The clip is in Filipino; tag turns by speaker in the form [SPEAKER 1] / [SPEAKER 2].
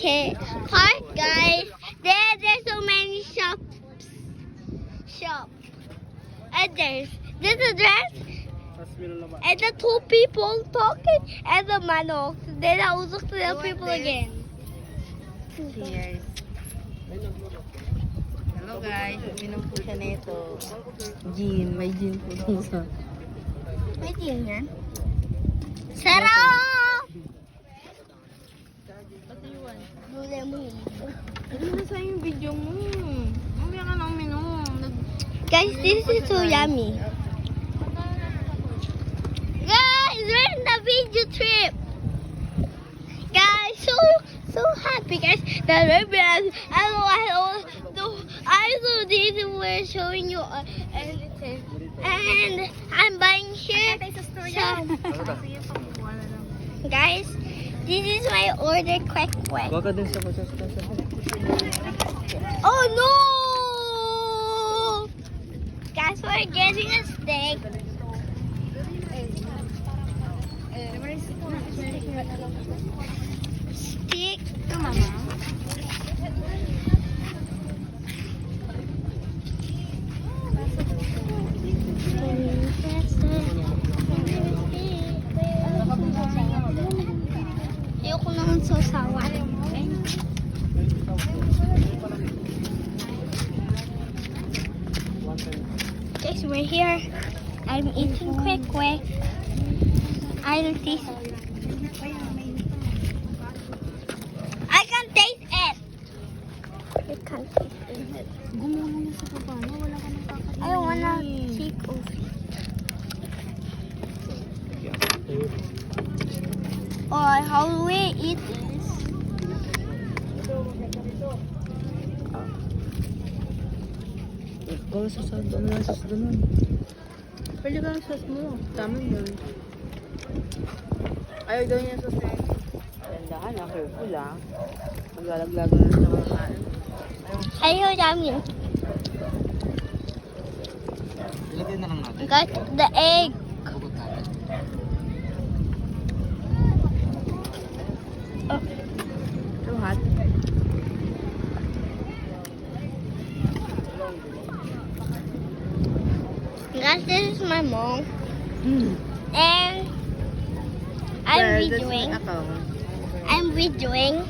[SPEAKER 1] Okay, park, guys. There's so many shops. And there's a dress. And the two people talking and the manok. Then I will look to the people again.
[SPEAKER 2] Cheers. Hello guys, uminom po siya nito. Gin, may gin po dun sa...
[SPEAKER 1] May din yan. Sarap! Dule mo ito.
[SPEAKER 2] Ano na sa yung video mo? Mamaya ka na uminom.
[SPEAKER 1] Guys, this is so yummy. Guys, we're in the video trip. Guys, so happy, guys. That I saw this we're showing you everything. And I'm buying here some. Guys, this is my order quick.
[SPEAKER 3] Wag ka din sa
[SPEAKER 1] Oh no! Guys, we're getting a steak. Steak. Ayoko naman sausawan. Guys, we're here. I'm eating quick. I taste it. I can taste it. I can't taste it.
[SPEAKER 2] Gumulong na sa baba, no? Wala ka nang kakainin.
[SPEAKER 1] I wanna take off. Oh, how do we eat this?
[SPEAKER 3] Ikaw sa doon na sa doon.
[SPEAKER 2] Pwede ka ng sauce mo. Tama yun. Ayaw daw niya sauce eh. Tandahan na, careful ah. Maglalaglag na sa mga kain.
[SPEAKER 1] Ayaw namin.
[SPEAKER 3] Ilagay na lang natin.
[SPEAKER 1] Got the egg.
[SPEAKER 3] Bugot natin.
[SPEAKER 2] So hot.
[SPEAKER 1] Guys, this is my mom. And I'm videoing.
[SPEAKER 2] Ako.
[SPEAKER 1] I'm videoing.